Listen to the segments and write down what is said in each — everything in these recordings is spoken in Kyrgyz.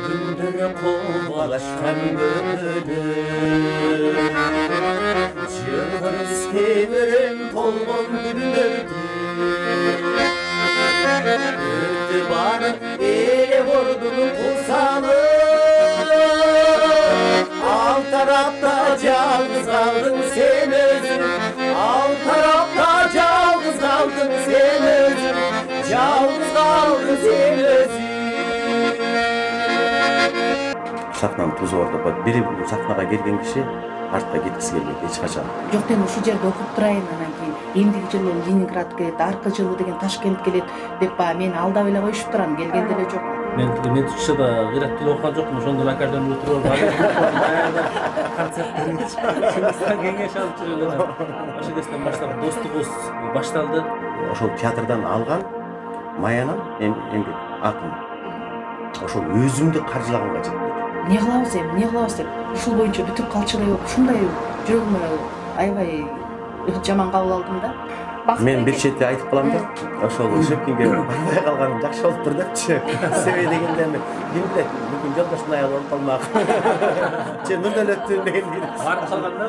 Gündür kovalaşkan gönlüm Çığır severim tolgun gündürdü Öttü bana ele vurdun kusalı Al tarafta yalnız kaldın sen özün Al tarafta yalnız kaldın sen özün Yalnız kaldın sen özün Sahnaның tuzu orada. Biri sahnaga kelген киши артка кеткisi келбейт эч качан. Жок, мен ушул жерде окуп турайын, анан кийин эмдиги жылы Ленинград келет, аркы жылы деген Ташкент келет деп мени алдап эле коюшуп турам, келген деле жок. Мен Түркияда кыйрак тил окуган жокмун, ошондон академияда туруп баягы концерттерге кеңеш алып жүргөн. Ошол кезден баштап достугубуз башталды. Ошол театрдан алган маянам эмгек акым. Ошол өзүмдү каржылаганга жетпейт. Не кылабыз деп ушул боюнча бүтүп калчыдай болуп ушундай жүрөгүмө аябай жаман кабыл алдым да. Мен бир чети айтып калам да, ошол Шепкинге барбай калганым жакшы болуптур депчи. Себеби дегенде мен ким билет, бүгүн жолдоштун аягы болуп калмак. Же Нурдөлөттүн деген барып калганда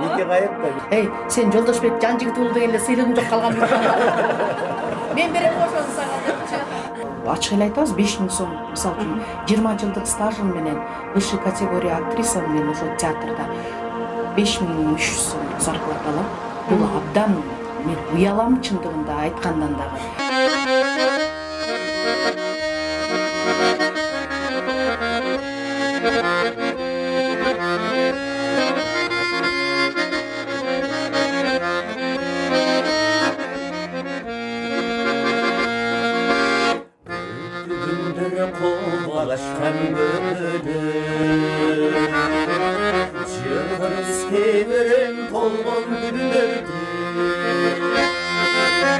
нике кайып да. Эй, сен Жолдошбек Жан Жигитуулу дегенде сыйлыгың жок калган. Мен берем ошону сага депчи. Ачык эле айтабыз, 5000 сом, мисалы үчүн 20 жылдык стажым менен высший категория актриса мен ошол театрда 5300 сом зарплата алам. Бул абдан мен уялам чындыгында айткандан дагы. Kovalaşkan gönlüm Çığır severim tolgun gündürdü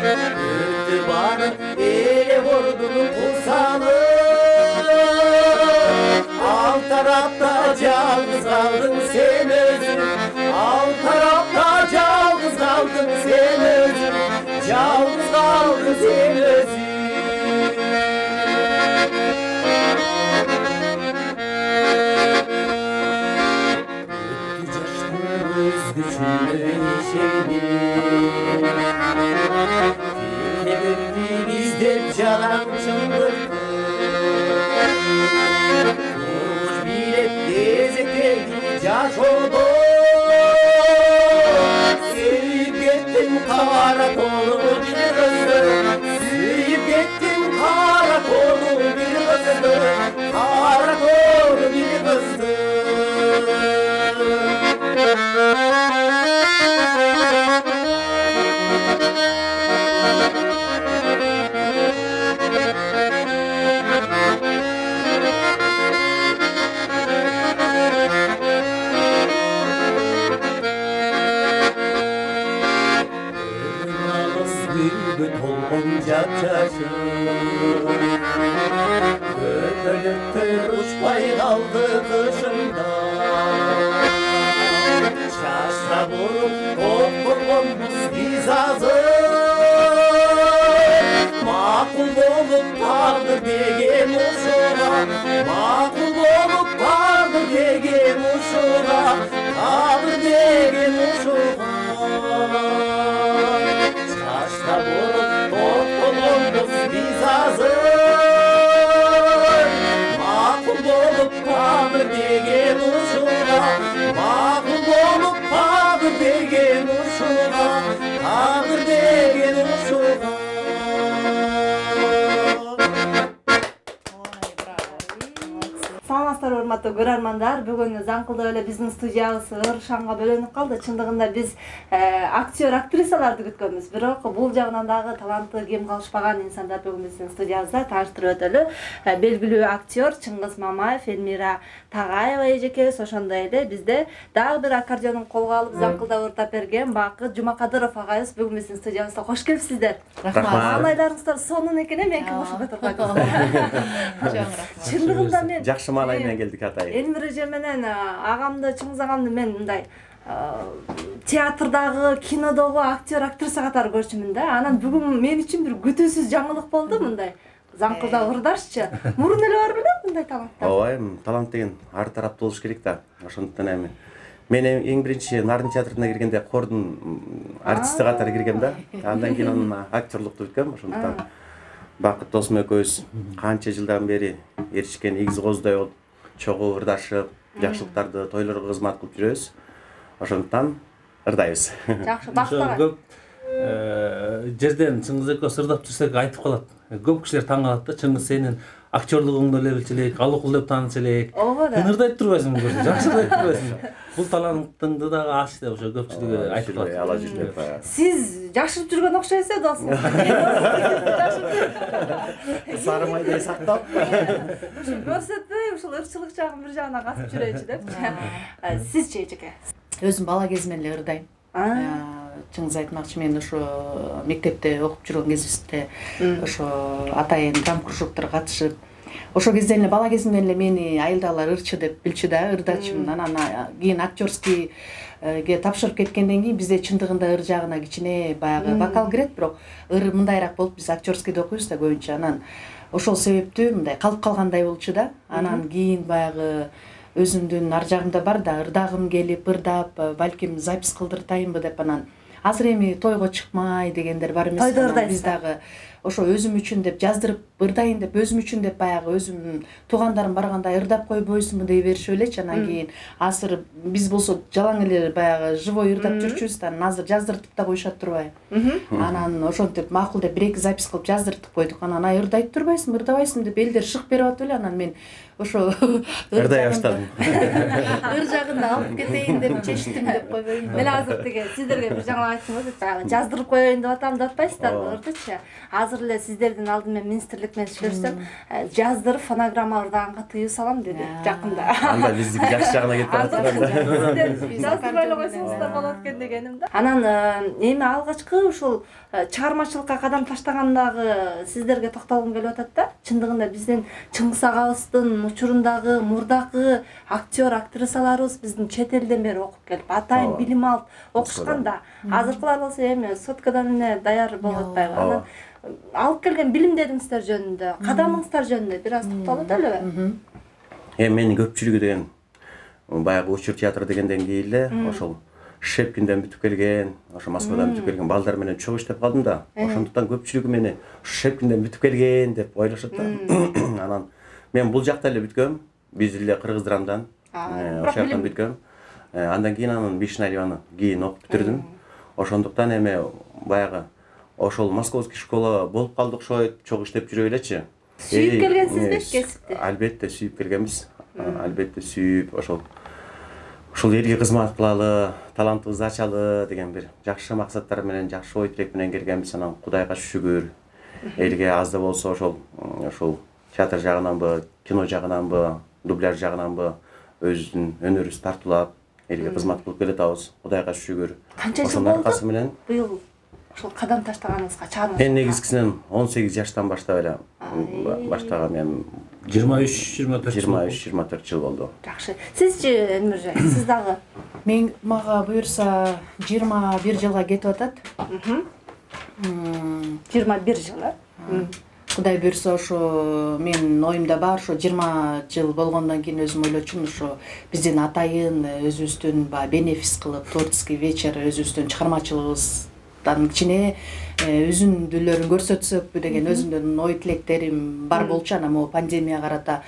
Öttü bana ele vurdun kusalı Al tarafta yalnız kaldın sen özün Al tarafta yalnız kaldın sen özün Yalnız kaldın sen özün Bizde canan çıldırdı Durmuş bilet gezeklerdi caş oldu Sevip gittim kara kolu bir kızdı Sevip gittim kara kolu bir kızdı Kara kolu bir kızdı Olunca taşı Götürüktür uçpay kaldı kışında Şaşra vurup kopturgunmuş hizazı Makul olup tardı degen uşura Makul olup tardı degen uşura Tardı degen uşura Şaşra vurup kopturgunmuş hizazı Makul olup tardı degen uşura Makul olup tardı degen uşura Tardı degen uşura Саламатсыздар урматтуу көрөрмандар. Бүгүн Заңкылдап эле биздин студиябыз ыр-шаңга бөлөнүп калды. Чындыгында биз актер, актрисаларды күткөнбүз. Бирок бул жагынан дагы талантты кем калышпаган инсандар бүгүн биздин студиябызда тааныштырып өтөлү. Белгилүү актер Чыңгыз Мамаев, Элмира Тагаева эжекебиз, ошондой эле бизде дагы бир аккордеонун колго алып Заңкылдап ыртап берген Бакыт Жумакадыров агайыбыз бүгүн биздин студиябызда. Кош келипсиздер. Рахмат. Кандайларыңыздар сонун экен, меники ошондой турган. Чындыгында мен жакшы маанай менен келдик атай. Элмира эже менен агамды, Чыңгыз агамды мен мындай театрдагы, кинодогу актер, актриса катары көрчүмүн да. Анан бүгүн мен үчүн бир күтүүсүз жаңылык болду мындай. Заңкылдап ырдарчы. Мурун эле бар белем, мындай таланттар? ооба, эми талант деген ар тараптуу болуш керек да. Ошондуктан эми мен эң биринчи Нарын театрына киргенде кордун артисти катары киргем да. Андан кийин анан актерлукту бүткөм. Ошондуктан Бакыт досум экөөбүз канча жылдан бери эришкен игиз кооздой болуп, чогуу ырдашып, жакшылыктарды, тойлорго кызмат кылып жүрөбүз. Ошондуктан ырдайбыз. Жакшы, бактыга. Көп жерден Чыңгыз экөөбүз ырдап жүрсөк айтып калат. Көп кишилер таң калат да, Чыңгыз сенин актерлугуңду эле билчү элек, алыкул деп таанышы элек. Ооба да. Сен ырдайт турбайсың, жакшы ырдайт турбайсың. Бул талантыңды дагы аш деп ошо көпчүлүгү айтып калат. Ала жүрүп. Сиз жашырып жүргөн окшойсуз досуңуз. Сары майдай сактап. Ушул көрсөтпөй, ушул ырчылык жагын бир жагына касып жүрөйчү депчи. Сизчи эжеке? Өзүм бала кезимден эле ырдайм. Чыңгыз айтмакчы, мен ошо мектепте окуп жүргөн кезибизде ошо атайын драм кружокторго катышып, ошол кезден эле бала кезимден эле мени айылдагылар ырчы деп билчү да, ырдачымын. Анан кийин актерскийге тапшырып кеткенден кийин бизде чындыгында ыр жагына кичине баягы вокал кирет, бирок ыр мындайраак болуп, биз актерскийде окуйбуз да көбүнчө. Анан ошол себептүү мындай калып калгандай болчу да. Анан кийин баягы өзүмдүн ар жагымда бар да, ырдагым келип, ырдап, балким запись кылдыртайынбы деп, анан азыр эми тойго чыкмай дегендер бар эмес. Тойдо ырдайсыздар. Биз дагы ошо өзүм үчүн деп жаздырып ырдайын деп, өзүм үчүн деп баягы өзүм туугандарым барганда ырдап койбойсуңбу дей беришип элечи. Анан кийин азыр биз болсо жалаң эле баягы живой ырдап жүрчүбүз да, анан азыр жаздыртып да коюшат турбайбы. Анан ошентип макул деп 1-2 запись кылып жаздыртып койдук. Анан ай ырдайт турбайсыңбы, ырдабайсыңбы деп элдер шык берип атып эле. Анан мен ошо ырдай баштадым. ыр жагында алып кетейин деп чечтим деп койбойм. Мен азыр тиги сиздерге бир жаңы айттым го, баягы жаздырып коеюн деп атам деп атпайсыздарбы ырдычы? Азыр эле сиздердин алдыма министрлик менен сүйлөшсөм, жаздырып фонограмма ырдаганга тыюу салам деди жакында. Анда биздики жакшы жагына кетип атат. Жаздырбай эле койсоңуздар болот экен дегеним да. Анан эми алгачкы ушул чыгармачылыкка кадам таштагандагы сиздерге токтолгум келип атат да. Чындыгында биздин Чыңгыз агабыздын учурундагы мурдагы актер, актрисаларыбыз биздин чет элден бери окуп келип, атайын билим алып окушкан да. Азыркылар болсо эми соткадан эле даяр болуп атпайбы. Анан алып келген билимдериңиздер жөнүндө, кадамыңыздар жөнүндө бир аз токтолот элеби? Эми менин көпчүлүгү деген баягы учур театр дегенден кийин эле ошол Шепкинден бүтүп келген, ошо Москвадан бүтүп келген балдар менен чогуу иштеп калдым да. Ошондуктан көпчүлүгү мени Шепкинден бүтүп келген деп ойлошот да. Анан мен бул жакта эле бүткөм, биз эле Кыргыз драмдан, ошол жактан бүткөм. Андан кийин анан Вишнаеваны кийин окуп бүтүрдүм. Ошондуктан эми баягы ошол московский школа болуп калды окшойт, чогуу иштеп жүрө элечи. Сүйүп келгенсизби кесипти? Албетте сүйүп келгенбиз. Албетте сүйүп, ошол элге кызмат кылалы, талантыбызды ачалы деген бир жакшы максаттар менен, жакшы ой тилек менен келгенбиз. Анан Кудайга шүгүр, элге аз да болсо ошол театр жагынанбы, кино жагынанбы, дубляж жагынанбы өзүбүздүн өнөрүбүздү тартуулап, элге кызмат кылып келатабыз. Кудайга шүгүр. Канча жыл Ошонун аркасы менен быйыл ошол кадам таштаганыңызга чыгармачы. Мен негизгисинен 18 жаштан баштап эле баштагам. Мен 23-24 жыл болду. Жакшы. Сизчи Элмиржан, сиз дагы? Мен мага буюрса 21 жылга кетип атат. 21 жыл, Кудай буюрса ошо менин оюмда бар, ошо 20 жыл болгондон кийин өзүм ойлочумун, ошо биздин атайын өзүбүздүн бенефис кылып, творческий вечер өзүбүздүн чыгармачылыгыбыздан кичине үзүндүлөрүн көрсөтсөкпү деген өзүмдүн ой тилектерим бар болчу. Анан могу пандемия карата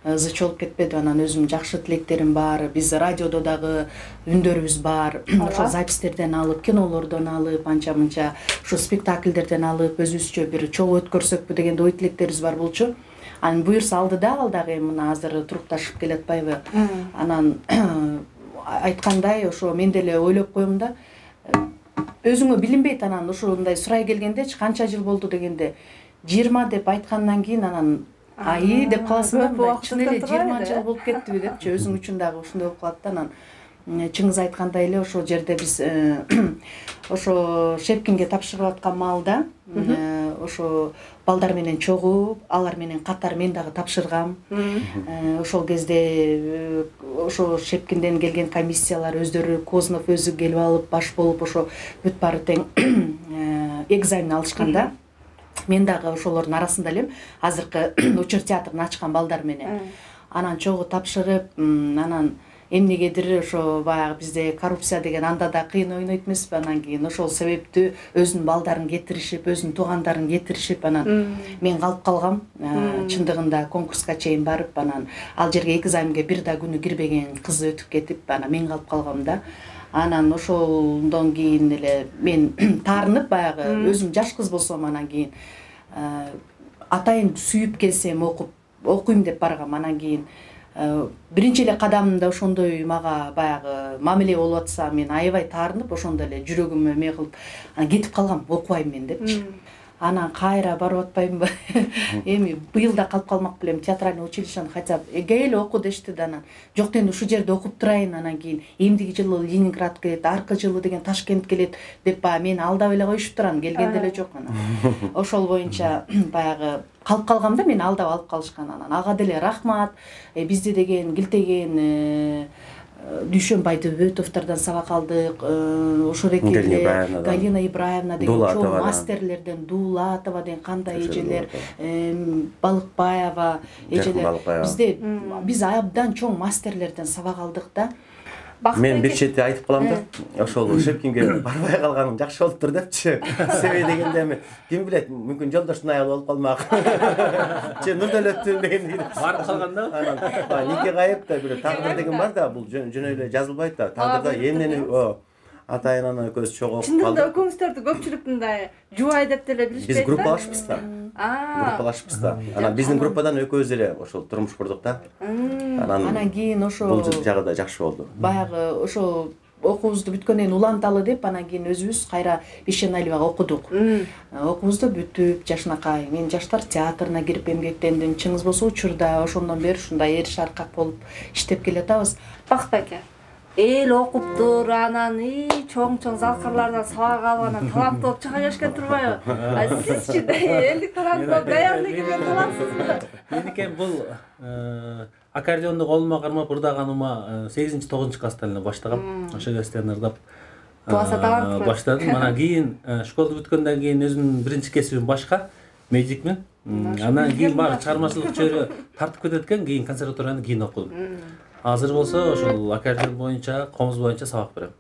зыч болуп кетпеди. Анан өзүмдүн жакшы тилектерим бар. Биз радиодо дагы үндөрүбүз бар. Ошо запистерден алып, кинолордон алып, анча-мынча ошо спектакльдерден алып, өзүбүзчө бир чогуу өткөрсөкпү деген ой тилектерибиз бар болчу. Анан буюрса алдыда ал дагы мына азыр турукташып келатпайбы. Анан айткандай ошо мен деле ойлоп коем да. Өзүңө билинбейт, анан ушундай сурай келгендечи канча жыл болду дегенде 20 деп айткандан кийин анан ай деп каласың да, чын эле 20 жыл болуп кеттиби депчи, өзүң үчүн дагы ушундай болуп калат да. Анан Чыңгыз айткандай эле ошол жерде биз ошо Шепкинге тапшырып аткан маалда ошо балдар менен чогуу, алар менен катар мен дагы тапшыргам. Ошол кезде ошо Шепкинден келген комиссиялар өздөрү, Кознов өзү келип алып баш болуп ошо бүт баары тең экзамен алышканда. мен дагы ошолордун арасында элем азыркы учур театрын ачкан балдар менен. Анан чогуу тапшырып, анан эмнегедир ошо баягы бизде коррупция деген анда да кыйын ойнойт эмеспи, анан кийин ошол себептүү өзүнүн балдарын кетиришип, өзүнүн туугандарын кетиришип, анан мен калып калгам. Чындыгында конкурска чейин барып, анан ал жерге экзаменге бир да күнү кирбеген кыз өтүп кетип, анан мен калып калгам да. Анан ошондон кийин эле мен таарынып, баягы өзүм жаш кыз болсом, анан кийин атайын сүйүп келсем окуйм деп баргам. Анан кийин биринчи эле кадамымда ошондой мага баягы мамиле болуп атса, мен аябай таарынып, ошондо эле жүрөгүмө эме кылып кетип калгам, окубайм мен депчи. Анан кайра барып атпаймынбы? Эми быйыл да калып калмак белем, театральный училищени хотя бы эле оку дешти да, анан жок енді ушул жерде окуп турайын, анан кийин эмдиги жылы Ленинград келет, аркы жылы деген Ташкент келет деп мени алдап эле коюшуп туран, келген деле жок. Анан ошол боюнча баягы калып калгам да, мени алдап алып калышкан. Анан ага деле рахмат. Бизде деген килтеген Дүйшөнбай Дөбөтовдордон сабак алдык, ошол эки Галина Ибраевна деген чоң мастерлерден, Дуулатова деген кандай эжелер, Балыкбаева эжелер. Бизде биз абдан чоң мастерлерден сабак алдык да. Мен бир чети айтып калам да, ошол Шепкинге барбай калганым жакшы болуптур депчи. Себеби дегенде эми ким билет, мүмкүн жолдоштун аялы болуп калмак. Же Нурдөлөттүн деген барып калганда. Анан нике кайып да бир тагдыр деген бар да, бул жөн эле жазылбайт да. Тагдырда эмнени атайын ана көз чогуу калды. Чындыгында өкүңүздөрдү көпчүлүктүн да жубай деп деле билишпейт да. Биз группалашпыз да. Группалашпыз да. Анан биздин группадан экөөбүз эле ошол турмуш курдук да. Анан кийин ошо бул жагы да жакшы болду. Баягы ошо окуубузду бүткөндөн кийин уланталы деп, анан кийин өзүбүз кайра Бишеналибага окудук. Окуубузду бүтүп, жашынакай мен жаштар театрына кирип эмгектендим. Чыңгыз болсо учурда ошондон бери ушундай эриш аркак болуп иштеп келатабыз. Бакыт аке, эл окуптур, анан чоң залкарлардан сабак алып, анан таланттуу болуп чыга беришкен турбайбы? Сизчи элдик таланттуу болуп даярдык келген талантсызбы? Меники бул аккордеонду колума кармап ырдаганыма 8-9 класстан эле баштагам. Ошо кезден ырдап баштадым. Анан кийин школду бүткөндөн кийин өзүмдүн биринчи кесибим башка, медикмин. Анан кийин багы чыгармачылык чөйрө тартып кетет экен, кийин консерваторияны кийин окудум. Азыр болсо ошол аккордеон боюнча, комуз боюнча сабак берем.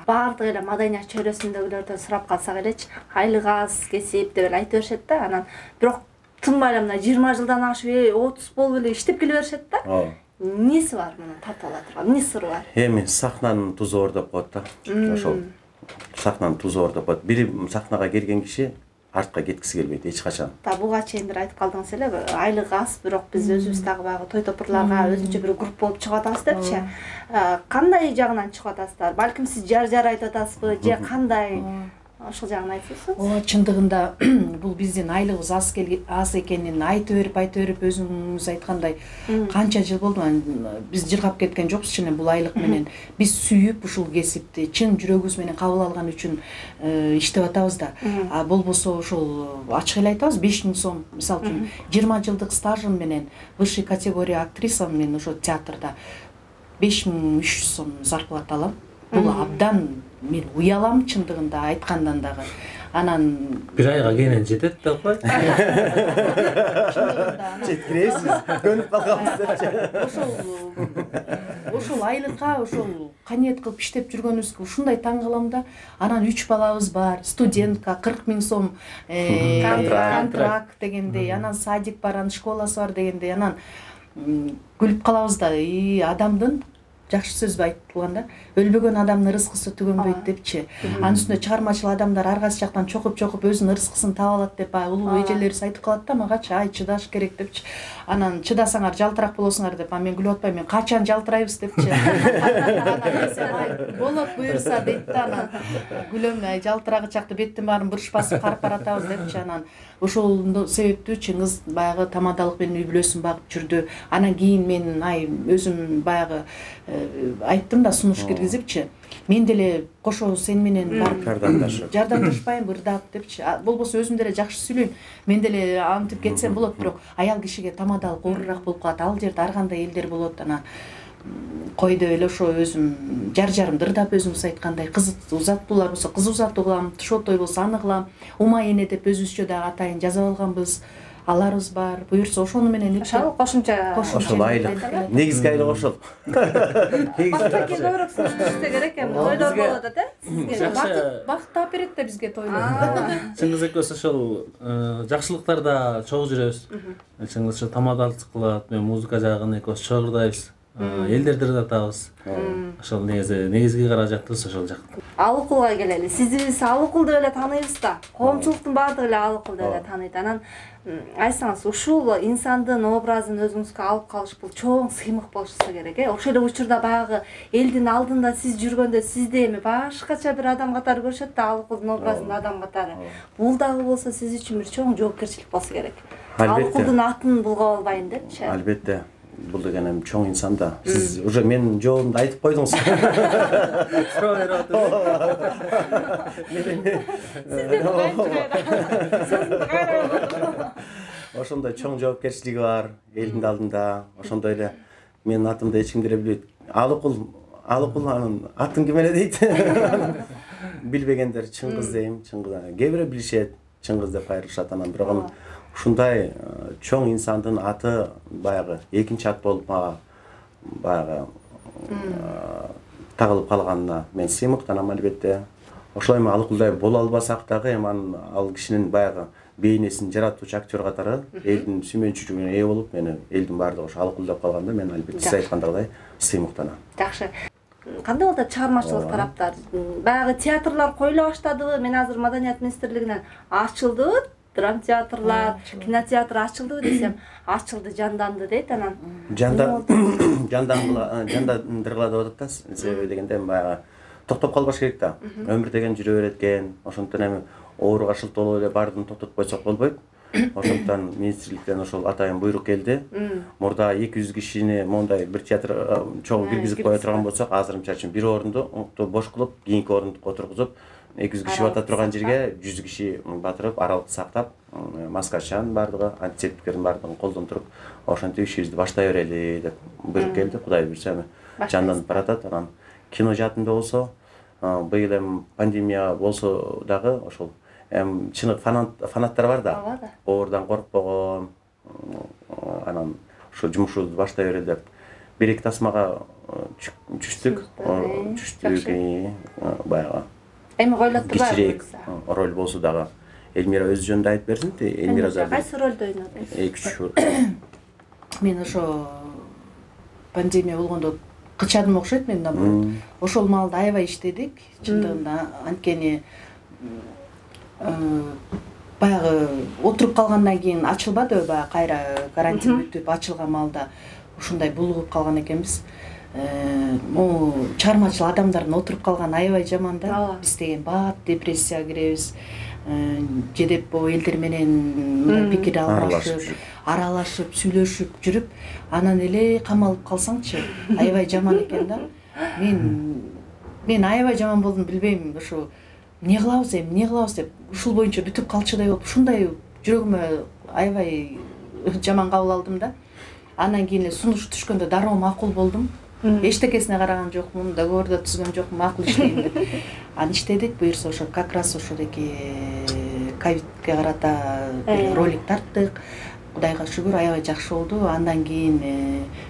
Баардык эле маданият чөйрөсүндөгүлөрдөн сурап калсак элечи, айлык аз кесип деп эле айтып беришет да. Анан бирок тынбай эле мына 20 жылдан ашып 30 болуп эле иштеп келе беришет да. Эмнеси бар мунун тартып ала турган? Эмне сыры бар? Эми сахнанын тузу оор деп коет да. Ошол сахнанын тузу оор деп коет. Бири сахнага келген киши артка кеткиси келбейт эч качан. Буга чейин бир айтып калдыңыз эле, айлык аз, бирок биз өзүбүз дагы баягы той топурларга өзүнчө бир группа болуп чыгып атабыз депчи. Кандай жагынан чыгып атасыздар? Балким сиз жар айтып атасызбы, же кандай? Ошол жагын айтсаңыз. Чындыгында бул биздин айлыгыбыз аз экенин айтып берип өзүңүз айткандай канча жыл болду. Биз жыргап кеткен жокпуз чын бул айлык менен. Биз сүйүп ушул кесипти чын жүрөгүбүз менен кабыл алган үчүн иштеп атабыз да. Болбосо ошол ачык эле айтабыз, 5000 сом, мисалы үчүн 20 жылдык стажым менен высший категория актрисам мен ошо театрда 5300 сом зарплата алам. Бул абдан мен уялам чындыгында айткандан дагы. Анан бир айга кенен жетет деп кой. Жеткиресиз, көнүп калганбыз депчи. Ошол айлыкка, ошол каниет кылып иштеп жүргөнүбүзгө ушундай таң калам да. Анан 3 балабыз бар, студентка, 40 000 сом контракт дегендей, анан садик бар, анан школасы бар дегендей, анан күлүп калабыз да. Адамдын жакшы сөз айтылган да, өлбөгөн адамдын рызкысы түгөнбөйт депчи. Анын үстүнө чыгармачыл адамдар ар кайсы жактан чокуп өзүнүн рызкысын таап алат деп улуу эжелерибиз айтып калат да магачы, ай чыдаш керек депчи. Анан чыдасаңар жалтырак болосуңар деп, мен күлүп атпайм, мен качан жалтырайбыз депчи. Болот буюрса дейт да, анан күлөм, жалтырагы чакты беттин баарын буруш басып карап баратабыз депчи. Анан ошол себептүү чыңгыз баягы тамадалык менен үй бүлөсүн багып жүрдү. Анан кийин мен өзүм баягы айттым да, сунуш киргизипчи, мен деле кошо сен менен барып жардамдашпайм ырдап депчи. Болбосо өзүм деле жакшы сүйлөйм, мен деле антип кетсем болот, бирок аял кишиге тамадалык оорураак болуп калат. Ал жерде ар кандай элдер болот. Анан койдо эле ошо өзүм жарымды ырдап өзүңүз айткандай, кыз узаттуулар болсо кыз узатуу кылам, шотой болсо аны кылам. Ума эне деп өзүбүзчө дагы атайын жазып алганбыз. Аларыбыз бар. Буюрса ошону менен ошол кошумча ошол айлык негизги айлык ошол. Бактыке көбүрөөк сунуш түшсө керек эми тойлор болот да сизге. Бакыт таап берет да бизге тойлор. Чыңгыз экөөбүз ошол жакшылыктарда чогуу жүрөбүз. Чыңгыз ошо тамадалчылык кылат, мен музыка жагын экөөбүз чогуу ырдайбыз. Элдерди ырдатабыз. Ошол негизги каражатыбыз ошол жак. Алыкулга келели. Сиз Алыкул деп эле тааныйбыз да. Коомчулуктун баардыгы эле Алыкул деп эле тааныйт. Анан айтсаңыз, ушул инсандын образын өзүңүзгө алып калыш бул чоң сыймык болушса керек, Ошол эле учурда баягы элдин алдында сиз жүргөндө сизди эми башкача бир адам катары көрүшөт да, Алыкулдун образында адам катары. Бул дагы болсо сиз үчүн бир чоң жоопкерчилик болсо керек. Алыкулдун атын булга албайын депчи. Албетте. Бул деген эми чоң инсан да. Сиз уже менин жообумду айтып койдуңуз. Суроо берип атасыз. Ошондой чоң жоопкерчилиги бар элдин алдында. Ошондой эле менин атымды эч ким деле билбейт. Алыкул анын атын ким эле дейт. Билбегендер Чыңгыз дейм, Чыңгыз. Кээ бирөө билишет, Чыңгыз деп кайрылышат анан, бирок ушундай чоң инсандын аты баягы экинчи ат болуп мага баягы тагылып калганына мен сыймыктанам албетте. Ошол эми Алыкулдай боло албасак дагы эми ал кишинин баягы бейнесин жаратуучу актер катары элдин сүймөнчүлүгүнө ээ болуп, мени элдин баардыгы ошо Алыкул деп калганда мен албетте сиз айткандагыдай сыймыктанам. Жакшы. Кандай болду чыгармачылык тараптар? Баягы театрлар коюла баштадыбы? Мен азыр Маданият министрлигинен ачылды, драм театрлар, кинотеатр ачылды десем, ачылды, жанданды дейт анан. Жандандыргыла деп атат да, себеби дегенде баягы токтоп калбаш керек да. Өмүр деген жүрө берет экен. Ошондон эми ооруга шылтоо эле баардыгын токтотуп койсок болбойт. Ошондон министрликтен ошол атайын буйрук келди. Мурда 200 кишини мондай бир театр чогуу киргизип кое турган болсок, азыр мисалы үчүн бир орунду бош кылып, кийинки орундукка отургузуп, 200 киши бата турган жерге 100 киши батырып, аралыкты сактап, маскачан баардыгы, антисептиктердин баардыгын колдонтуруп, ошентип ишибизди баштай берели деп буйрук келди. Кудай буйрса эми жанданып баратат. Анан кино жаатында болсо, быйыл эми пандемия болсо дагы ошол эми чыныгы фанаттар бар да. Оордан коркпогон, анан ошо жумушубузду баштай берели деп бир-эки тасмага түштүк. Баягы Эми койлоп турбайбы? Кичирээк роль болсо дагы Эльмира өз жөнүндө айтып берсин. Эльмира да кайсы ролду ойнодуңуз? 2-3. Мен ошо пандемия болгондо кычадым окшойт мен наоборот. Ошол маалда аябай иштедик. Чындыгында анткени баягы отуруп калгандан кийин ачылбадыбы, баягы кайра карантин бүтүп ачылган маалда ушундай булугуп калган экенбиз. Могу чыгармачыл адамдардын отуруп калганы аябай жаман да. Биз деген бат депрессияга киребиз. Же деп элдер менен мындай пикир алмашып, аралашып, сүйлөшүп жүрүп, анан эле камалып калсаңчы, аябай жаман экен да. Мен аябай жаман болдум, билбейм, ошо эмне кылабыз деп ушул боюнча бүтүп калчудай болуп, ушундай жүрөгүмө аябай жаман кабыл алдым да. Анан кийин сунуш түшкөндө дароо макул болдум. Эчтекесине караган жокмун, договор да түзгөн жокмун, макул иштейм деп. Аны иштедик, буюрса ошо как раз ошодеки ковидке карата ролик тарттык. Кудайга шүгүр, аябай жакшы болду. Андан кийин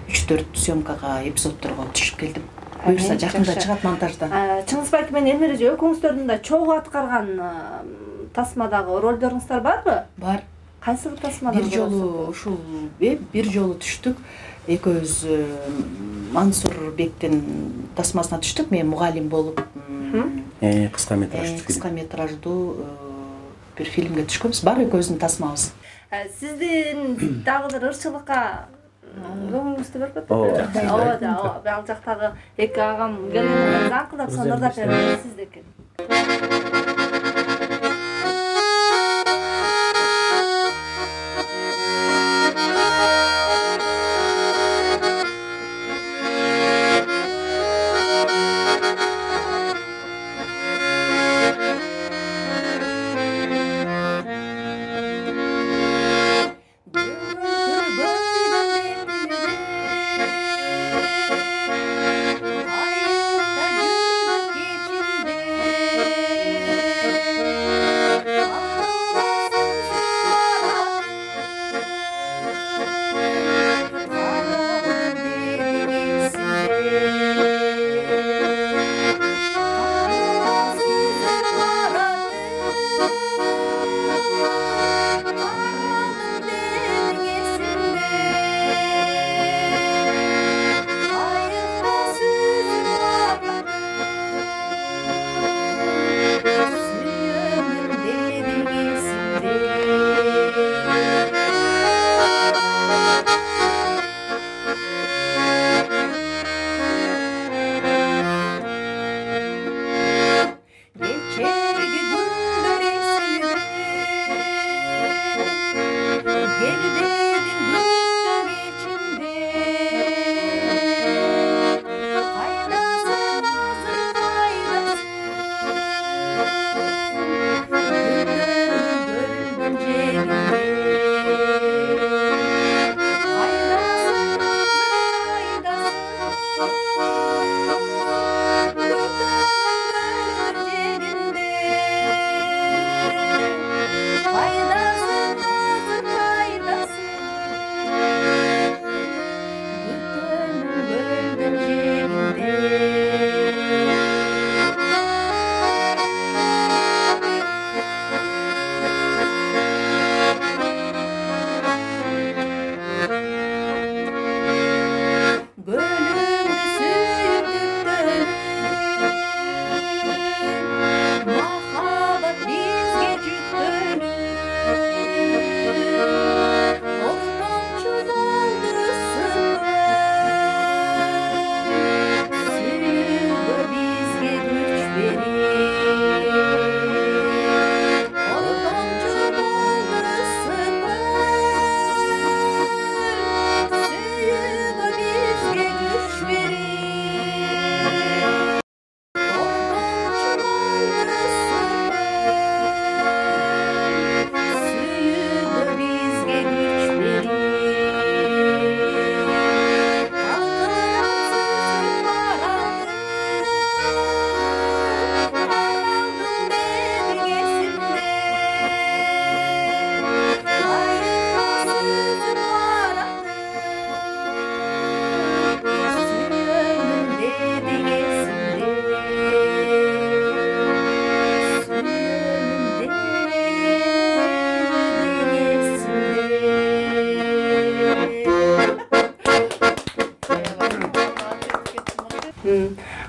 3-4 съемкага, эпизодторго түшүп келдим. Буюрса жакында чыгат монтажда. Чыңгыз Байке менен Элмира эже экөөңүздөрдүн да чогуу аткарган тасмадагы ролдоруңуздар барбы? Бар. Кайсы бир тасмада? Бир жолу ушул бир жолу түштүк. Экөөбүз Мансур Бектин тасмасына түштүк. Мен мугалим болуп, кыска метраждуу бир фильмге түшкөнбүз. Бар экөөбүздүн тасмабыз. Сиздин дагы бир ырчылыкка көңүлүңүздү бербеп атпайбы? Ооба, ал жактагы эки агам келген заңкылдап сондордап беребиз сиздики.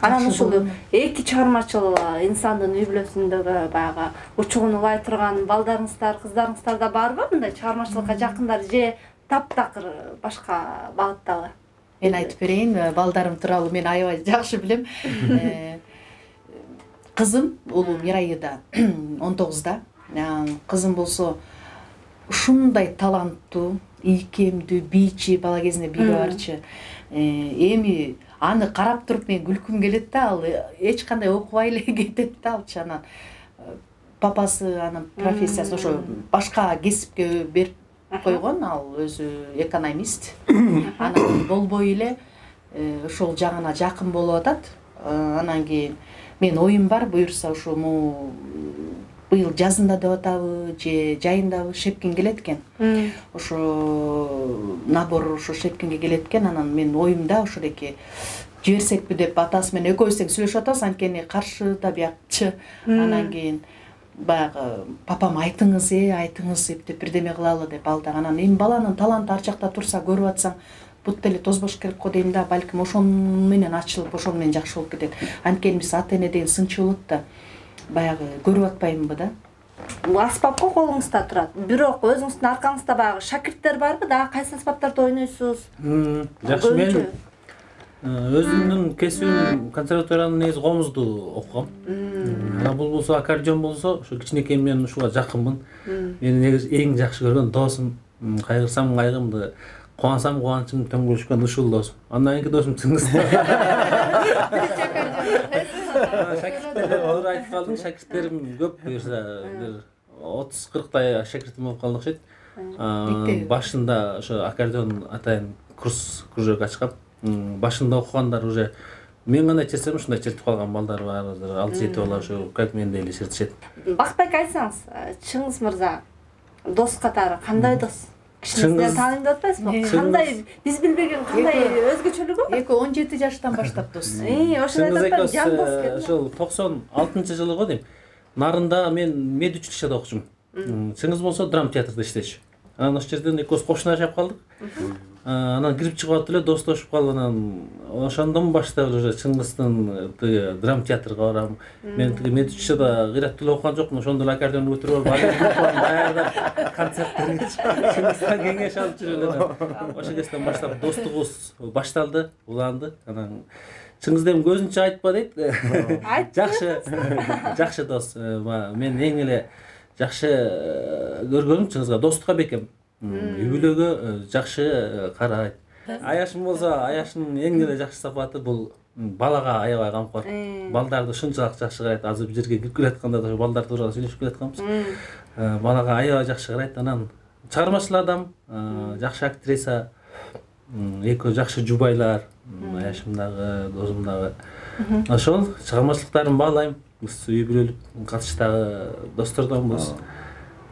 Анан ушул эки чыгармачыл инсандын үй бүлөсүндөгү баягы учугун улай турган балдарыңыздар, кыздарыңыздар да барбы? Мындай чыгармачылыкка жакындар же таптакыр башка багыттагы? Мен айтып берейин, балдарым тууралуу мен аябай жакшы билем. Кызым, улум Мирайда 19-да. Кызым болсо ушундай таланттуу, ийкемдүү, бийчи, бала кезинде бийле барчы. Эми аны карап туруп мен күлкүм келет да, ал эч кандай окубай эле кетет да алчы. Анан папасы анын профессиясы ошо башка кесипке берип койгон, ал өзү экономист. Анан болбой эле ошол жагына жакын болуп атат. Анан кийин мен оюм бар, буюрса ошо быйыл жазында деп атабы же жайындабы Шепкин келет экен. Ошо набор ошо Шепкинге келет экен. Анан мен оюмда ошол эки жиберсекпи деп атасы менен экөөбүз тең сүйлөшүп атабыз, анткени каршы табиятчы. Анан кийин баягы папам айтыңыз деп бирдеме кылалы деп алды. Анан эми баланын таланты ар жакта турса көрүп атсаң, бут деле тозбош керек го дейм да, балким ошон менен ачылып, ошон менен жакшы болуп кетет. Анткени биз ата эне деген сынчылык да баягы көрүп атпаймынбы да. Аспапка колуңузда турат. Бирок өзүңүздүн аркаңызда баягы шакирттер барбы? Дагы кайсы аспаптарды ойнойсуз? Жакшы, мен өзүмдүн кесибим консерваториянын негизи комузду окугам. Анан бул болсо аккордеон болсо, ошо кичинекейим менен ушуга жакынмын. Мени негизи эң жакшы көргөн досум, кайгырсам кайгымды, кубансам кубанычымды тең бөлүшкөн ушул досум. Андан кийинки досум Чыңгыз. Шакирттер оор айтып калдым, шакирттерим көп, буюрса бир 30-40 шакиртим болуп калды окшойт. Башында ошо аккордеон атайын кружок ачкам. Башында окугандар уже мен гана чертсем ушундай чертип калган балдар бар, 6-7 бала ошо как мендей эле чертишет. Бакытбек, айтсаңыз, Чыңгыз мырза дос катары кандай дос? Кичинесинен тааныйм деп атпайсызбы? Кандай, биз билбеген кандай өзгөчөлүгү? Эки 17 жаштан баштап дос. Ошондой деп атпайм, жан дос экен. Ошол 96-жылы го дейм. Нарында мен медучилищеде окучумун. Чыңгыз болсо драма театрда иштечү. Анан ошол жерден экөөбүз кошуна жашап калдык. Анан кирип чыгып атып эле достошуп калып, анан ошондон баштап уже Чыңгыздын драма театрга барам. Мен медучилищеде кыйраттуу эле окуган жокмун, ошондо эле аккордеон көтөрүп алып, баягыда концерттерге Чыңгыздан кеңеш алып жүрүп эле. Ошол кезден баштап достугубуз башталды, уланды. Анан Чыңгыз дем көзүнчө айтпа дейт. Жакшы дос. Мен эң эле жакшы көргөнүм Чыңгызга достукка бекем. үй бүлөгө жакшы карайт. Аяшым болсо, Аяшынын эң эле жакшы сапаты бул балага аябай камкор. Балдарды ушунчалык жакшы карайт. Азыр бир жерге кирип келатканда да балдар тууралуу сүйлөшүп келатканбыз. Балага аябай жакшы карайт. Анан чыгармачыл адам, жакшы актриса, экөө жакшы жубайлар, Аяшым дагы, досум дагы. Ошол чыгармачылыктарын баалайм. Биз үй бүлөлүк катыштагы достордонбуз.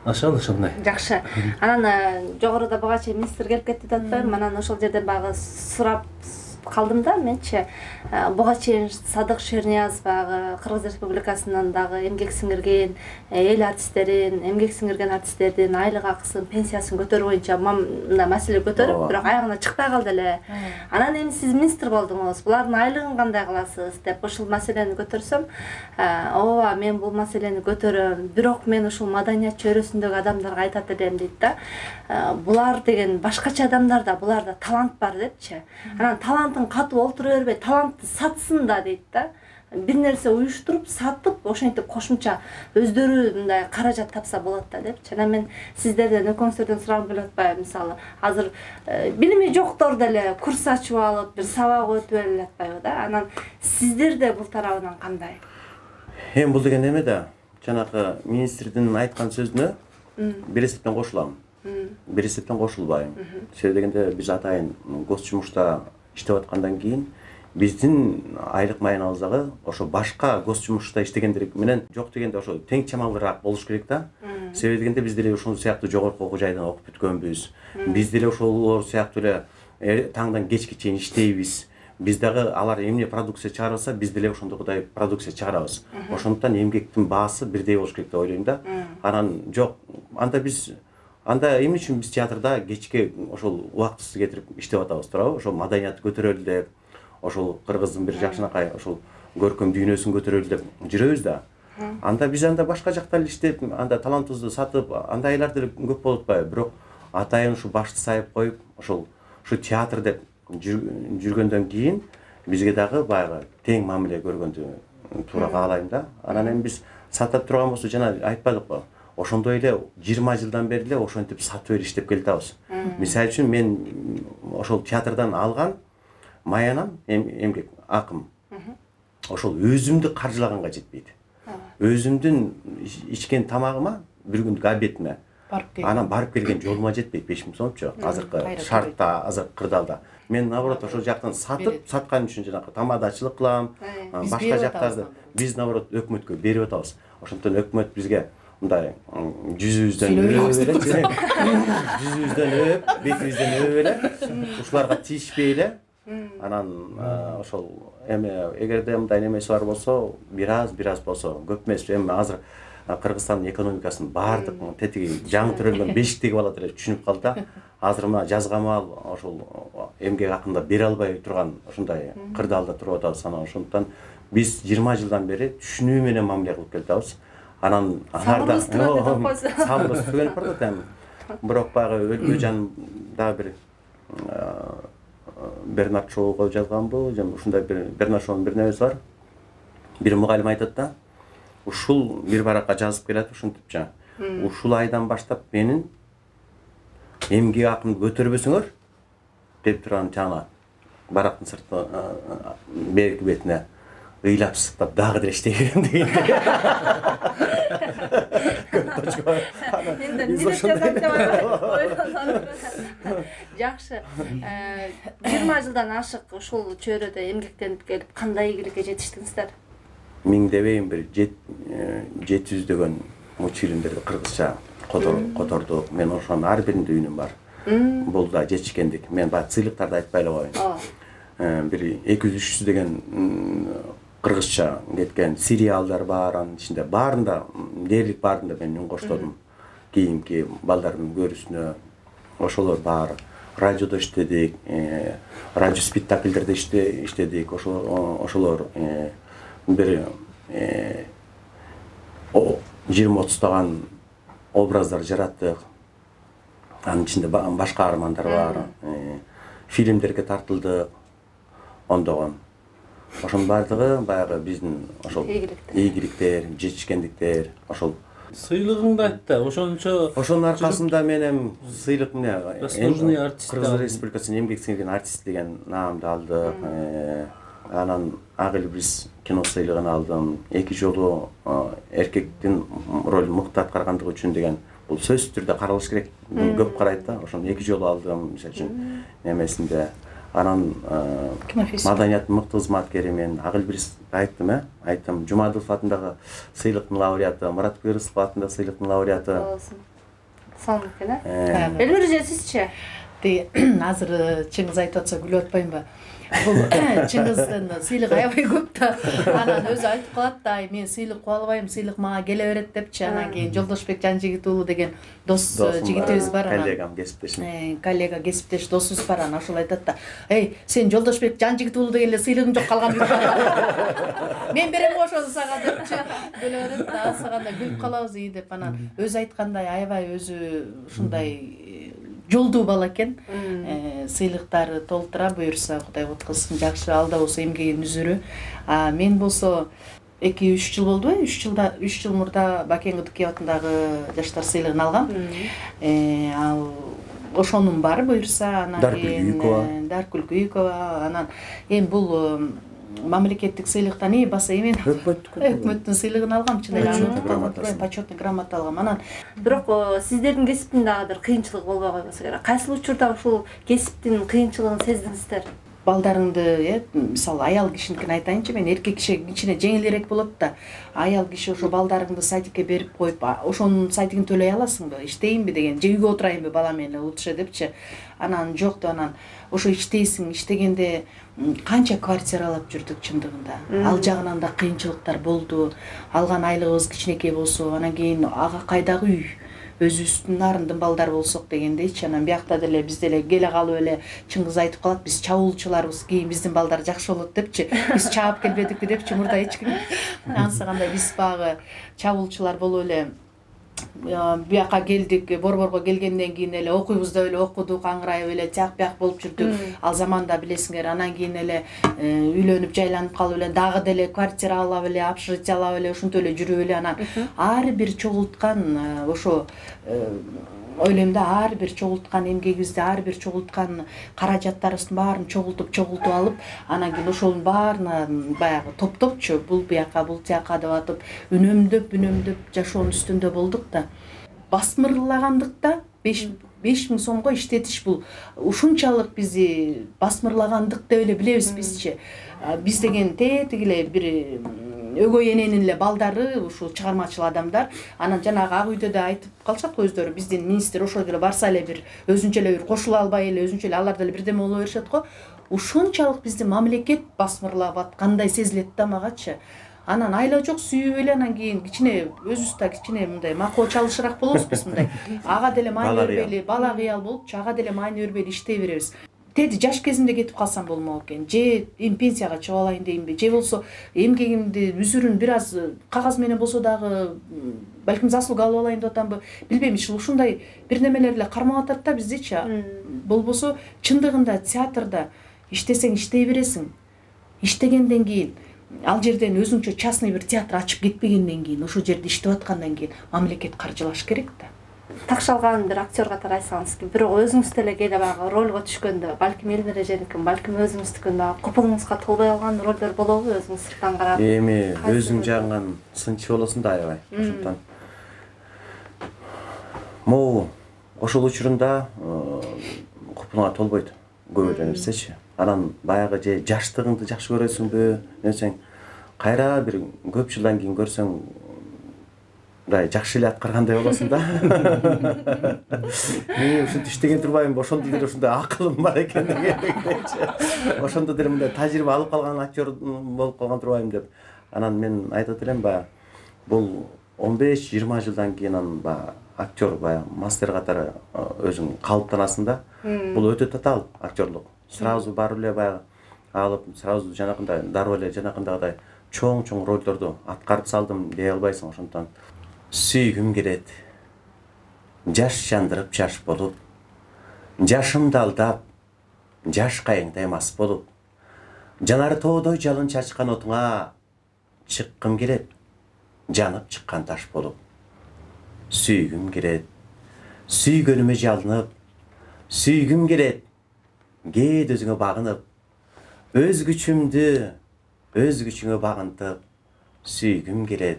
Ошондой. Жакшы. Анан жогоруда буга чейин министр келип кетти деп атпаймынбы? Анан ошол жерден багы сурап калдым да менчи. Буга чейин Садык Шерниязов багы Кыргыз Республикасынан дагы эмгек сиңирген эл артисттерин, эмгек сиңирген артисттердин айлык акысын, пенсиясын көтөрүү боюнча мына маселе көтөрүп, бирок аягына чыкпай калды эле. Анан эми сиз министр болдуңуз, булардын айлыгын кандай кыласыз деп ушул маселени көтөрсөм, ооба мен бул маселени көтөрөм, бирок мен ушул маданият чөйрөсүндөгү адамдарга айтат элем дейт да. Булар деген башкача адамдар да, буларда талант бар депчи. Анан талантын катып олтура бербей, талантты сатсын да дейт да. Бир нерсе уюштуруп, сатып, ошентип кошумча өздөрү мындай каражат тапса болот да депчи. Анан мен сиздерден, экөөңүздөрдөн сурагым келип атпайбы? Мисалы, азыр билими жоктор деле курс ачып алып, бир сабак өтүп эле атпайбы да? Анан сиздерде бул тарабынан кандай? Эми бул деген эме да, жанагы министрдин айткан сөзүнө бир эсептен кошулам. Бир эсептен кошулбайм. Себеби дегенде биз атайын госжумушта иштеп аткандан кийин биздин айлык маянабыздагы ошо башка госжумушта иштегендер менен жок дегенде ошо тең чамалуураак болуш керек да. Себеби дегенде биз деле ушул сыяктуу жогорку окуу жайдан окуп бүткөнбүз. Биз деле ошолор сыяктуу эле таңдан кечке чейин иштейбиз. Биз дагы алар эмне продукция чыгарса, биз деле ошондой продукция чыгарабыз. Ошондуктан эмгектин баасы бирдей болуш керек деп ойлойм да. Анан жок, анда эмне үчүн биз театрда кечке ошол убактыбызды кетирип иштеп атабыз туурабы? Ошол маданиятты көтөрөлү деп, ошол кыргыздын бир жакшынакай ошол көркөм дүйнөсүн көтөрөлү деп жүрөбүз да. Анда биз башка жакта эле иштеп, анда талантыбызды сатып, андайлар деле көп болуп атпайбы? Бирок атайын ушу башты сайып коюп, ошол театр деп жүргөндөн кийин бизге дагы баягы тең мамиле көргөндү туура каалайм да. Анан эми биз сатып турган болсо жана айтпадыкпы? Ошондой эле 20 жылдан бери эле ошентип сатып эле иштеп келатабыз. Мисалы үчүн мен ошол театрдан алган маянам, эмгек акым. Ошол өзүмдү каржылаганга жетпейт. Өзүмдүн ичкен тамагыма, бир күндүк обедиме, анан барып келген жолума жетпейт 5000 сомчу. Азыркы шартта, азыркы кырдаалда. Мен наоборот ошол жактан сатып, саткан үчүн жанагы тамадачылык кылам, башка жактарды биз наоборот өкмөткө берип атабыз. Ошондон өкмөт бизге мындай жүзүбүздөн өп эле, бетибизден өп эле, ушуларга тийишпей эле, анан ошол эми эгерде мындай немеси бар болсо, бир аз болсо, көп эмес. Эми азыр Кыргызстандын экономикасынын баардык тетиги жаңы төрөлгөн бешиктеги бала деле түшүнүп калды да. Азыр мына жазгамал ошол эмгек акында бере албай турган ошондой кырдаалда туруп атабыз. Анан ошондуктан биз 20 жылдан бери түшүнүү менен мамиле кылып келатабыз. Анан аларда сабырыбыз түгөнүп барат эми. Бирок баягы өлкө жан дагы бир Бернард Шоуга жазганбы, жана ушундай бир Бернард Шоунун бир нерси бар. Бир мугалим айтат да, ушул бир баракка жазып келет ушинтип жана. Ушул айдан баштап менин эмгек акымды көтөрбөсөңөр деп турган жана барактын сырты берки бетине ыйлап сыктап дагы деле иштей берем деген. Жакшы. 20 жылдан ашык ушул чөйрөдө эмгектенип келип кандай ийгиликке жетиштиңиздер? Миң дебейм, бир 700дөгөн мультфильмдерди кыргызча котордук. Мен ошонун ар биринде үнүм бар. Бул да жетишкендик. Мен баягы сыйлыктарды айтпай эле коеюн. Бир 200-300 деген кыргызча кеткен сериалдар бар, анын ичинде баарында, дээрлик баарында мен үн коштодум. Кийинки балдардын көрүүсүнө ошолор бар. Радиодо иштедик, радио спектакльдерде иштедик. Ошолор бир 20-30 образдар жараттык. Анын ичинде башка армандар бар. Фильмдерге тартылдык, ондогон. Ошонун баардыгы баягы биздин ошол ийгиликтер, жетишкендиктер, ошол Сыйлыгыңды айт да, ошончо Ошонун аркасында мен эми сыйлык эмне Заслуженный артист Кыргыз алдым. Республикасынын эмгек сиңирген артист деген наамды алдык. Анан Ак Элбрис кино сыйлыгын алдым. 2 жолу эркектин ролун мыкты аткаргандыгы үчүн деген бул сөзсүз түрдө каралыш керек. Көп карайт да. Ошону 2 жолу алдым мисалы үчүн немесинде. Анан маданияттын мыкты кызматкери мен Ак Элбрис айттым. Жумадылов атындагы сыйлыктын лауреаты, Мурат Кырысов атындагы сыйлыктын лауреаты. Сонун экен, Элбир эже сизчи? Азыр Чыңгыз айтып атса күлүп атпаймынбы? Бул Чыңгыздын сыйлыгы аябай көп да. Анан өзү айтып калат да, мен сыйлык куа албайм, сыйлык мага келе берет депчи. Анан кийин Жолдошбек Жанжигит уулу деген дос жигитибиз бар. Коллегам, кесиптешим. Коллега, кесиптеш досубуз бар. Анан ошол айтат да, сен Жолдошбек Жанжигит уулу дегенде сыйлыгың жок калган бир. Мен берем ошону сага депчи. Келе берет да, сага да күлүп калабыз ии деп. Анан өзү айткандай аябай өзү ушундай жолдуу бала экен. Сыйлыктары толтура, буюрса Кудай уткузсун, жакшы. Алда болсо эмгегинин үзүрү. Мен болсо 2-3 жыл болдубу? 3 жыл мурда Бакен Кыдыкеев атындагы жаштар сыйлыгын алгам. Ал ошонун баары буюрса, анан Даркүл Күйүкова, анан эми бул мамлекеттик сыйлыктан баса эмен өкмөттүн сыйлыгын алгам, чын эле почетный грамота алгам. Анан бирок сиздердин кесиптин дагы бир кыйынчылыгы болбой койбосо керек. Кайсыл учурда ушул кесиптин кыйынчылыгын сездиңиздер? Балдарыңды, мисалы аял кишиникин айтайынчы, мен эркек киши кичине жеңилирээк болот да. Аял киши ошо балдарыңды садикке берип коюп, ошонун садигин төлөй аласыңбы, иштейинби деген, же үйгө отурайынбы бала менен лучше депчи. Анан жок да, анан ошо иштейсиң, иштегенде канча квартиралап жүрдүк чындыгында. Ал жагынан да кыйынчылыктар болду. Алган айлыгыбыз кичинекей болсо, анан кийин ага кайдагы үй? Өзүбүздүн нарындын балдары болсок дегендейчи. Анан биякта деле биз деле келе калып эле Чыңгыз айтып калат, биз чабуулчуларбыз, кийин биздин балдар жакшы болот депчи. Биз чаап келбедикпи депчи мурда эч ким. Ансыгандай биз багы чабуулчулар болуп эле бияка келдик, Борборго келгенден кийин эле окуйбузда эле окудук, аңырайып эле тияк бияк болуп жүрдүк. Ал заманда билесиңер, анан кийин эле үйлөнүп жайланып калып эле дагы деле квартира алып эле, общежитие алып эле, ушинтип эле жүрүп эле анан ар бир чогулткан ошо ойлойм да, ар бир чогулткан эмгегибизди, ар бир чогулткан каражаттарыбыздын баарын чогултуп алып, анан кийин ошонун баарына баягы топтопчу, бул бияка, бул тияка деп атып, үнөмдөп жашоонун үстүндө болдук да. Басмырлагандыкта 5000 сомго иштетиш, бул ушунчалык бизди басмырлагандык деп эле билебиз бизчи. Биз деген тетигиле бир өгөй эненин эле балдары, ушул чыгармачыл адамдар. Анан жанагы ак үйдө да айтып калышат го өздөрү, биздин министр ошол эле барса эле бир өзүнчө эле бир кошула албай эле, өзүнчө эле алар деле бирдеме боло беришет го. Ушунчалык бизди мамлекет басмырлап аткандай сезилет да магачы. Анан айла жок сүйүп эле, анан кийин кичине өзүбүз да кичине мындай макоо чалышыраак болобуз мындай. Ага деле маани бербейли, бала кыял болупчу, ага деле маани бербейли иштей беребиз. Теди жаш кезимде кетип калсам болмок экен. Же пенсияга чыгып алайын дейинби, же болсо эмгегимди үзүрүн бир аз кагаз менен болсо дагы балким заслуга алып алайын деп атамбы, билбейм. Ушундай бир немелер эле кармап атат да биздичи. Болбосо чындыгында театрда иштесең иштей бересиң. Иштегенден кийин ал жерден өзүңчө частный бир театр ачып кетпегенден кийин, ошол жерде иштеп аткандан кийин мамлекет каржылаш керек да. Такшалган бир актер катары айтсаңыз, бирок өзүңүз деле кээде баягы ролго түшкөндө, балким Элнур эженикин, балким өзүңүздүкүн дагы купуңузга толбой алган ролдор болобу, өзүңүз сырттан карап? Эми өзүң жагыңан сынчы болосуң да аябай. Ошондон могу ошол учурунда купуңа толбойт көбүрөөк нерсечи. Анан баягы же жаштыгыңды жакшы көрөсүңбү, нерсең кайра бир көп жылдан кийин көрсөң жакшы эле аткаргандай болосуң да. Мен ушинтип иштеген турбаймынбы, ошондо деле ушундай акылым бар экен дегендечи. Ошондо деле мындай тажрыйба алып калган актер болуп калган турбаймын деп. Анан мен айтат элем баягы бул 15-20 жылдан кийин анан баягы актер баягы мастер катары өзүң калыптанасың да. Бул өтө татаал актерлук. Сразу барып эле баягы алып, сразу жанакындай дароо эле жанакындагыдай чоң ролдорду аткарып салдым дей албайсың. Ошондон сүйгүм келет, жаш жандырып жаш болуп, жашымды алдап, жаш кайыңдай мас болуп, жанары тоодой жалын чачкан отуңа чыккым келет, жанып чыккан таш болуп. süygüm kiret. Süygönüme jalınıp, süygüm kiret. Get özüňe bagynıp, öz güçüňe bagynyp, süygüm kiret.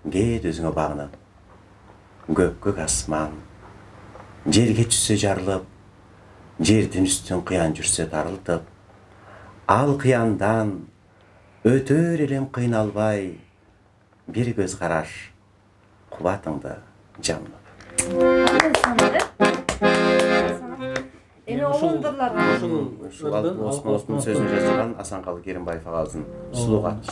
Get özüňe bagynyp. Gökgök asman, jerge düşse jarlyp, жерден üstün кыян жүрсе тарылтып, ал кыяндан өтөр элем кыйналбай, бир көз караш кубатыңды жамынып. Эми оңондурларга Osman'ın sözünü жазылган Асанкалы Керимбаев агабыздын сулуу катты.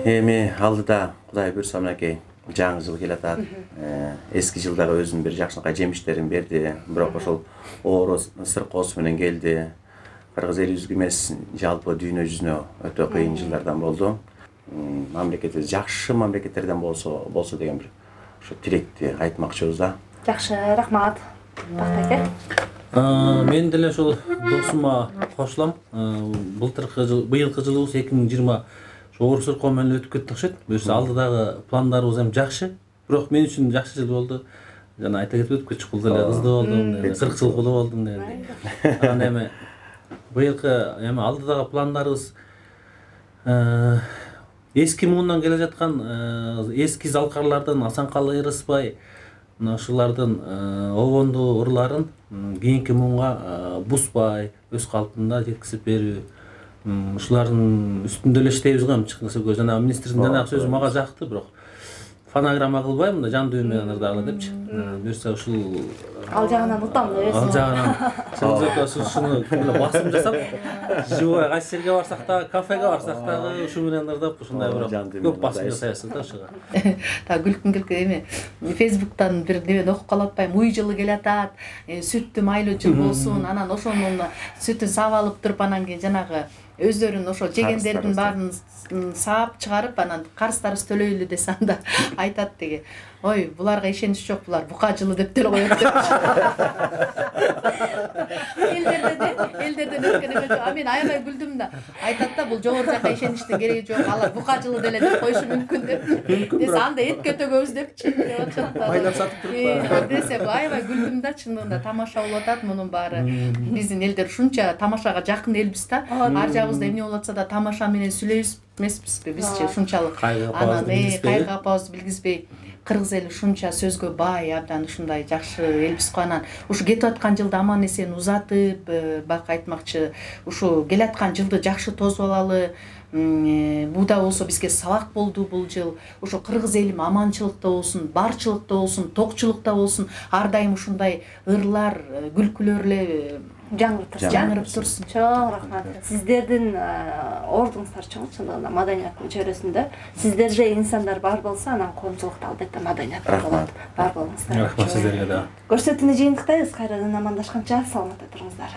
Эми алдыда Кудай буйрса мынакей жаңы жыл келатат. Эски жылдагы өзүнүн бир жакшылыкка жемиштерин берди. Бирок ошол оор сыркоосу менен келди. Кыргыз эли жүзүгө эмес, жалпы дүйнө жүзүнө өтө кыйын жылдардан болду. мамлекетибиз жакшы мамлекеттерден болсо деген бир ошо тилекти айтмакчыбыз да. Жакшы, рахмат. Бактак эке. Мен деле ошол досума кошулам. Быйылкы жылыбыз 2020 оор сыркоо менен өтүп кетти окшойт. Буюрса алдыдагы пландарыбыз эми жакшы. Бирок мен үчүн жакшы жыл болду. Жана айта кетип өтүп чукул деле кыздуу болдум, 40 жылкы болдум дегендей. Анан эми быйылкы эми алдыдагы пландарыбыз эски муундан келе жаткан эски залкарлардын Асанкалы Ырысбай ушулардын обондуу ырларын кийинки муунга бузбай өз калпында жеткизип берүү, ушулардын үстүндө эле иштейбиз го чыккысыбы. Жана министрдин жанагы сөзү мага жакты, бирок фонограмма кылбай мында жан дүйнө менен ырдагыла депчи. Буюрса ушул Ал жагынан утам деп ал жагынан ушуну басым жасап, живой кайсы жерге барсак да, кафеге барсак дагы ушу менен ырдап ушундай бирок көп басым жасайбыз да ушуга. Та күлкүн эми Facebook'тан бир небени окуп калып атпайм, уй жылы келатат, сүттү майлуу жыл болсун, анан ошонун сүтүн саап алып туруп анан кийин жанагы өздөрүн ошо жегендердин баарын саап чыгарып анан карыздарыбыз төлөйлү десе анда айтат деги. Ой, буларга ишенич жок, булар бука жылы деп деле коет деп. Элдерден өткөн эмес. Мен аябай күлдүм да. Айтат да, бул жогору жака ишеништин кереги жок, алар бука жылы деле деп коюшу мүмкүн деп. Десе анда этке төгөбүз депчи. Байлап сатып туруп. Десе аябай күлдүм да, чындыгында тамаша болуп атат мунун баары. Биздин элдер ушунча тамашага жакын элбиз да. Ар жагыбызда эмне болуп атса да тамаша менен сүйлөйбүз эмеспизби бизчи ушунчалык. Анан кайгы апабызды билгизбей кыргыз эли ушунча сөзгө бай, абдан ушундай жакшы элбиз го. Анан ушу кетип аткан жылды аман эсен узатып, бак айтмакчы, ушу келаткан жылды жакшы тосуп алалы. Бул да болсо бизге сабак болду бул жыл. Ошо кыргыз элим аманчылыкта болсун, барчылыкта болсун, токчулукта болсун, ар дайым ушундай ырлар, күлкүлөр эле жаңырып турсун. Чоң рахмат. Сиздердин ордуңуздар чоң, чындыгында маданияттын чөйрөсүндө. Сиздерде инсандар бар болсо, анан коомчулукта албетте маданият болот. Бар болуңуздар. Рахмат сиздерге да. Көрсөтүүнү жыйынтыктайбыз, кайрадан амандашканча саламатта туруңуздар.